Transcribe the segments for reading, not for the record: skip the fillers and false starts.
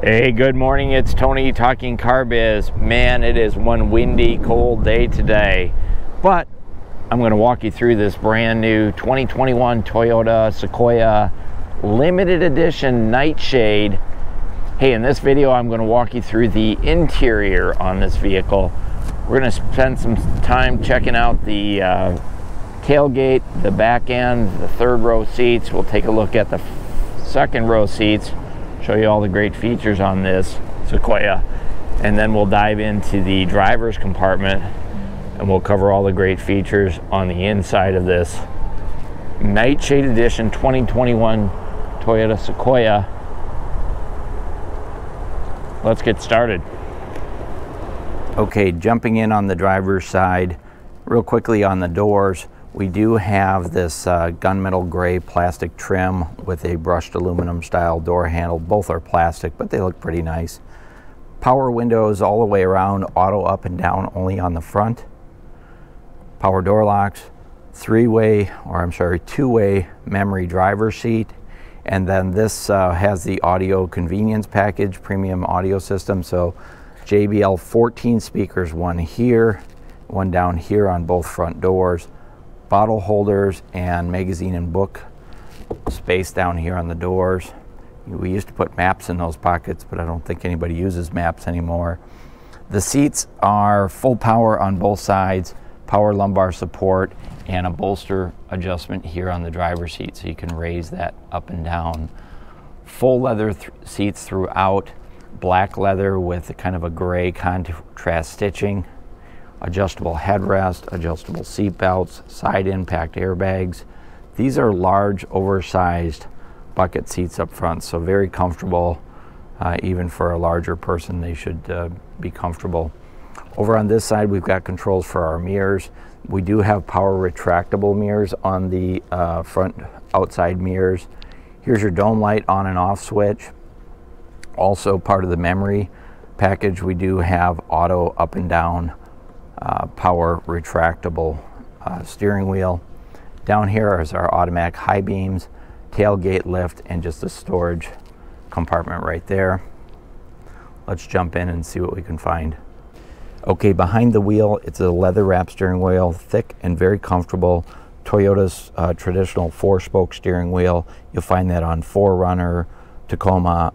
Hey, good morning. It's Tony talking car biz. Man, it is one windy, cold day today, but I'm going to walk you through this brand new 2021 Toyota Sequoia limited edition Nightshade. Hey, in this video, I'm going to walk you through the interior on this vehicle. We're going to spend some time checking out the tailgate, the back end, the third row seats. We'll take a look at the second row seats, show you all the great features on this Sequoia, and then we'll dive into the driver's compartment and we'll cover all the great features on the inside of this Nightshade Edition 2021 Toyota Sequoia. Let's get started. Okay, jumping in on the driver's side, real quickly on the doors, we do have this gunmetal gray plastic trim with a brushed aluminum style door handle. Both are plastic, but they look pretty nice. Power windows all the way around, auto up and down only on the front. Power door locks, two-way memory driver's seat. And then this has the audio convenience package, premium audio system. So JBL 14 speakers, one here, one down here on both front doors. Bottle holders and magazine and book space down here on the doors. We used to put maps in those pockets, but I don't think anybody uses maps anymore. The seats are full power on both sides, power lumbar support, and a bolster adjustment here on the driver's seat, so you can raise that up and down. Full leather seats throughout, black leather with a kind of a gray contrast stitching. Adjustable headrest, adjustable seat belts, side impact airbags. These are large, oversized bucket seats up front, so very comfortable. Even for a larger person, they should be comfortable. Over on this side, we've got controls for our mirrors. We do have power retractable mirrors on the front outside mirrors. Here's your dome light on and off switch. Also part of the memory package, we do have auto up and down power retractable steering wheel. Down here is our automatic high beams, tailgate lift, and just a storage compartment right there. Let's jump in and see what we can find. Okay, behind the wheel, it's a leather wrap steering wheel, thick and very comfortable. Toyota's traditional 4-spoke steering wheel. You'll find that on 4Runner, Tacoma,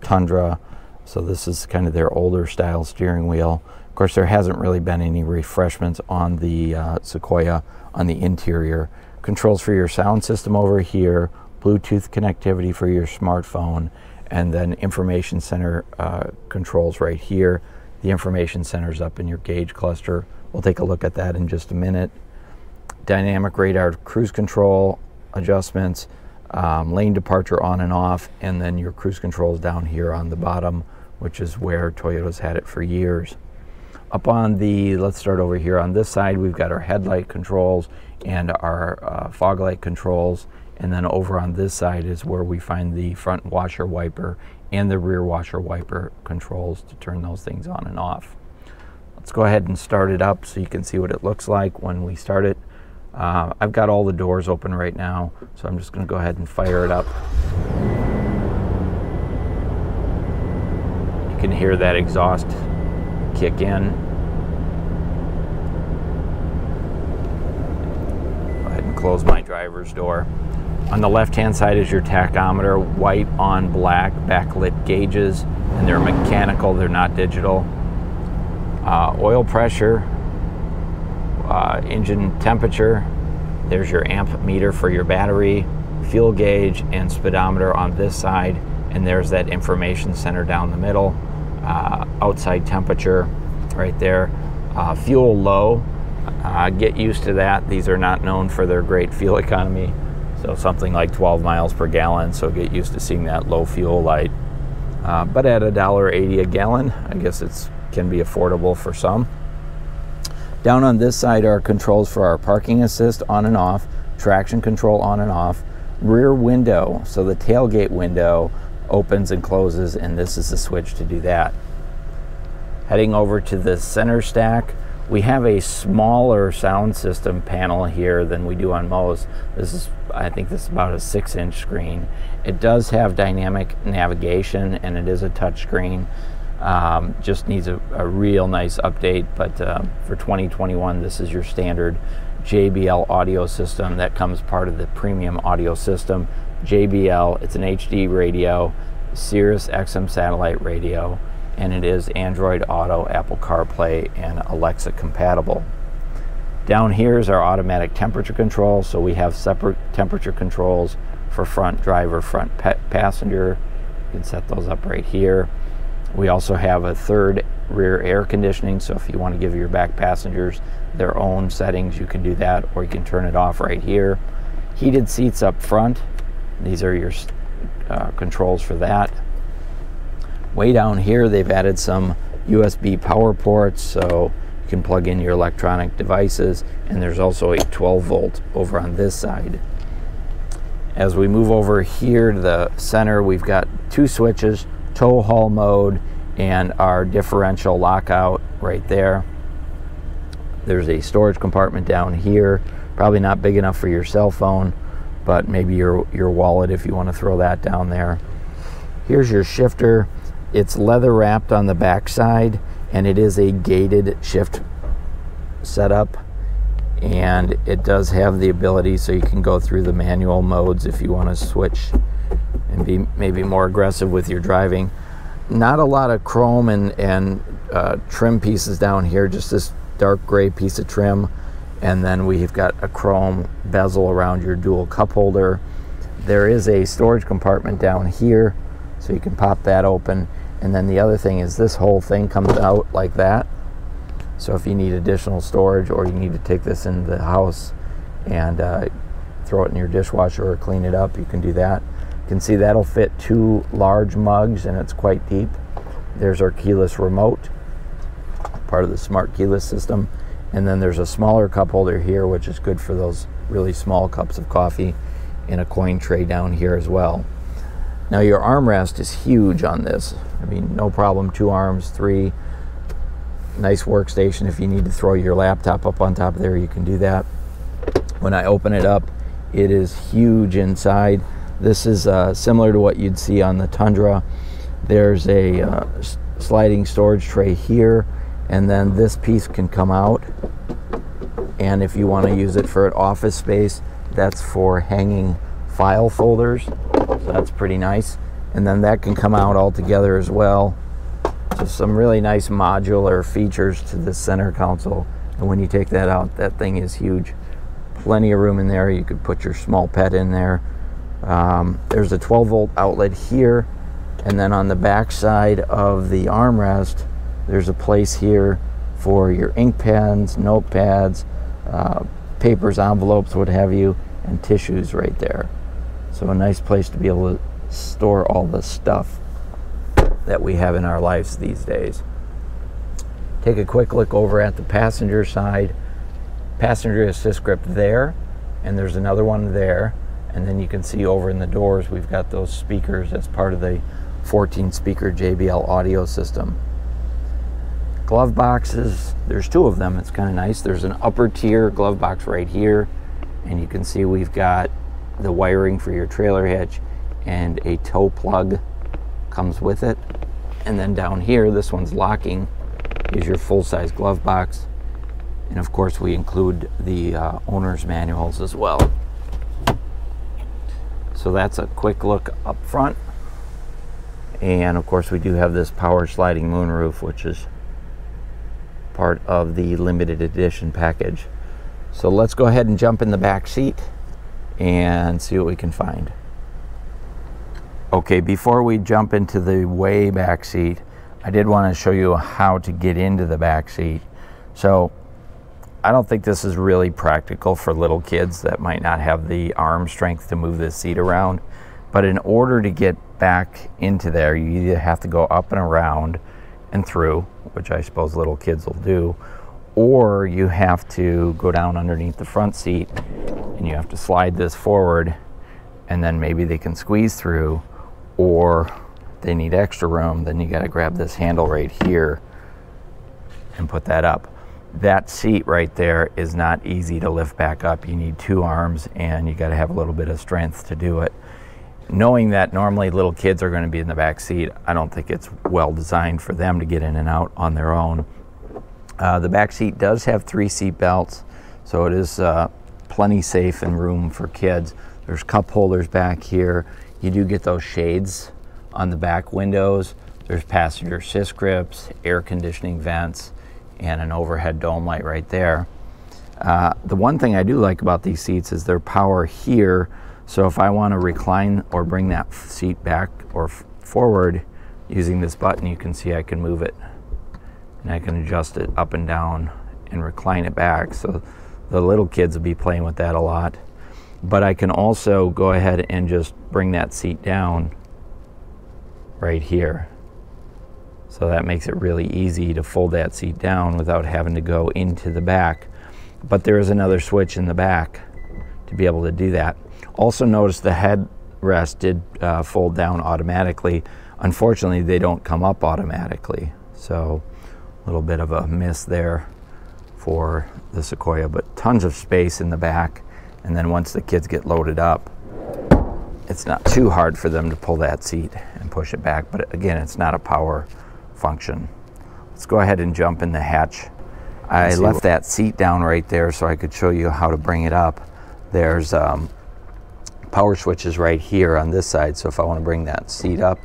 Tundra. So this is kind of their older style steering wheel. Of course, there hasn't really been any refreshments on the Sequoia on the interior. Controls for your sound system over here, Bluetooth connectivity for your smartphone, and then information center controls right here. The information center's up in your gauge cluster. We'll take a look at that in just a minute. Dynamic radar cruise control adjustments, lane departure on and off, and then your cruise controls down here on the bottom, which is where Toyota's had it for years. Up on the, let's start over here on this side, we've got our headlight controls and our fog light controls. And then over on this side is where we find the front washer wiper and the rear washer wiper controls to turn those things on and off. Let's go ahead and start it up so you can see what it looks like when we start it. I've got all the doors open right now, so I'm just going to go ahead and fire it up. You can hear that exhaust kick in. Go ahead and close my driver's door. On the left-hand side is your tachometer, white on black backlit gauges, and they're mechanical, they're not digital. Oil pressure, engine temperature, there's your amp meter for your battery, fuel gauge and speedometer on this side, and there's that information center down the middle. Outside temperature right there. Fuel low, get used to that. These are not known for their great fuel economy, so something like 12 miles per gallon, so get used to seeing that low fuel light. But at $1.80 a gallon, I guess it can be affordable for some. Down on this side are controls for our parking assist on and off, traction control on and off, rear window, so the tailgate window opens and closes, and this is the switch to do that. Heading over to the center stack, We have a smaller sound system panel here than we do on most. I think this is about a 6-inch screen. It does have dynamic navigation, and it is a touch screen. Just needs a real nice update, but for 2021, this is your standard JBL audio system that comes part of the premium audio system. JBL, it's an HD radio, Sirius XM satellite radio, and it is Android Auto, Apple CarPlay, and Alexa compatible. Down here is our automatic temperature control, so we have separate temperature controls for front driver, front passenger. You can set those up right here. We also have a third rear air conditioning, so if you want to give your back passengers their own settings, you can do that, or you can turn it off right here. Heated seats up front. These are your controls for that. Way down here, they've added some USB power ports, so you can plug in your electronic devices, and there's also a 12-volt over on this side. As we move over here to the center, we've got 2 switches, tow haul mode, and our differential lockout right there. There's a storage compartment down here, probably not big enough for your cell phone, but maybe your wallet if you want to throw that down there. Here's your shifter. It's leather wrapped on the back side, and it is a gated shift setup, and it does have the ability so you can go through the manual modes if you want to switch and be maybe more aggressive with your driving. Not a lot of chrome and trim pieces down here, just this dark gray piece of trim, and then we've got a chrome bezel around your dual cup holder. There is a storage compartment down here, so you can pop that open, and then the other thing is this whole thing comes out like that, so if you need additional storage or you need to take this into the house and throw it in your dishwasher or clean it up, you can do that. You can see that'll fit 2 large mugs, and it's quite deep. There's our keyless remote, part of the smart keyless system, and then there's a smaller cup holder here, which is good for those really small cups of coffee, and a coin tray down here as well. Now your armrest is huge on this. I mean, no problem, 2 arms, 3. Nice workstation. If you need to throw your laptop up on top of there, you can do that. When I open it up, it is huge inside. This is similar to what you'd see on the Tundra. There's a sliding storage tray here, and then this piece can come out, and if you want to use it for an office space, that's for hanging file folders, so that's pretty nice. And then that can come out all together as well. So some really nice modular features to the center console, and when you take that out, that thing is huge. Plenty of room in there. You could put your small pet in there. There's a 12-volt outlet here, and then on the back side of the armrest, there's a place here for your ink pens, notepads, papers, envelopes, what have you, and tissues right there. So a nice place to be able to store all the stuff that we have in our lives these days. Take a quick look over at the passenger side. Passenger assist grip there, and there's another one there, and then you can see over in the doors we've got those speakers as part of the 14-speaker JBL audio system. Glove boxes, there's 2 of them. It's kind of nice. There's an upper tier glove box right here, and you can see we've got the wiring for your trailer hitch, and a tow plug comes with it. And then down here, this one's locking, is your full-size glove box, and of course we include the owner's manuals as well. So that's a quick look up front, and of course we do have this power sliding moonroof, which is part of the limited edition package. So let's go ahead and jump in the back seat and see what we can find. Okay, before we jump into the way back seat, I did want to show you how to get into the back seat. So I don't think this is really practical for little kids that might not have the arm strength to move this seat around, but in order to get back into there, you either have to go up and around and through, which I suppose little kids will do, or you have to go down underneath the front seat and you have to slide this forward, and then maybe they can squeeze through, or they need extra room, then you got to grab this handle right here and put that up. That seat right there is not easy to lift back up. You need 2 arms and you got to have a little bit of strength to do it. Knowing that normally little kids are going to be in the back seat, I don't think it's well designed for them to get in and out on their own. The back seat does have 3 seat belts, so it is plenty safe and room for kids. There's cup holders back here. You do get those shades on the back windows. There's passenger sys grips, air conditioning vents, and an overhead dome light right there. The one thing I do like about these seats is their power here. So if I want to recline or bring that seat back or forward using this button, you can see I can move it and I can adjust it up and down and recline it back. So the little kids will be playing with that a lot. But I can also go ahead and just bring that seat down right here. So that makes it really easy to fold that seat down without having to go into the back. But there is another switch in the back to be able to do that. Also notice the headrest did fold down automatically. Unfortunately, they don't come up automatically. So a little bit of a miss there for the Sequoia, but tons of space in the back. And then once the kids get loaded up, it's not too hard for them to pull that seat and push it back. But again, it's not a power function. Let's go ahead and jump in the hatch. I left that seat down right there so I could show you how to bring it up. There's power switches right here on this side, so if I want to bring that seat up,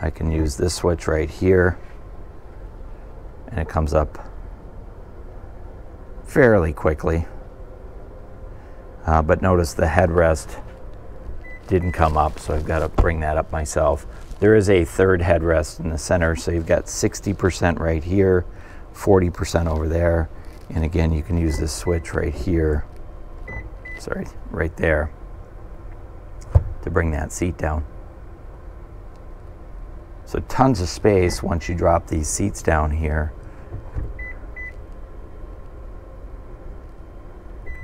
I can use this switch right here and it comes up fairly quickly. But notice the headrest didn't come up, so I've got to bring that up myself. There is a third headrest in the center, so you've got 60% right here, 40% over there, and again you can use this switch right here, sorry, right there, to bring that seat down. So tons of space once you drop these seats down here.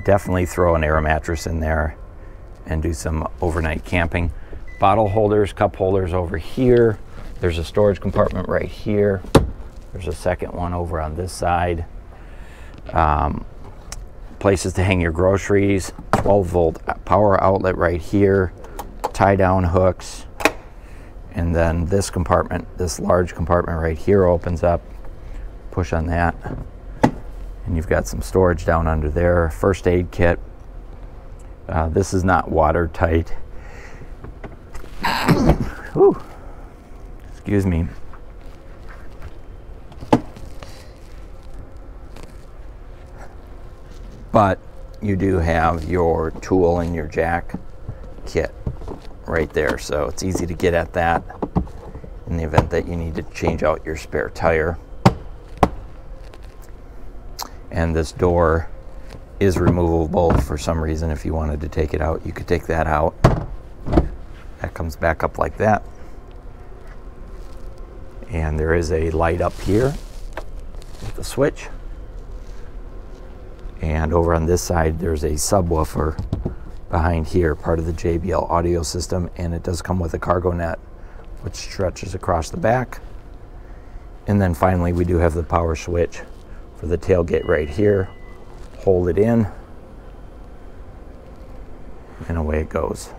Definitely throw an air mattress in there and do some overnight camping. Bottle holders, cup holders over here. There's a storage compartment right here. There's a second one over on this side. Places to hang your groceries. 12-volt power outlet right here. Tie-down hooks. And then this compartment, this large compartment right here opens up. Push on that. And you've got some storage down under there. First aid kit. This is not watertight. Whew. Excuse me. But you do have your tool and your jack kit right there, so it's easy to get at that in the event that you need to change out your spare tire. And this door is removable for some reason. If you wanted to take it out, you could take that out. That comes back up like that. And there is a light up here with the switch. And over on this side, there's a subwoofer behind here, part of the JBL audio system, and it does come with a cargo net, which stretches across the back. And then finally, we do have the power switch for the tailgate right here. Hold it in, and away it goes.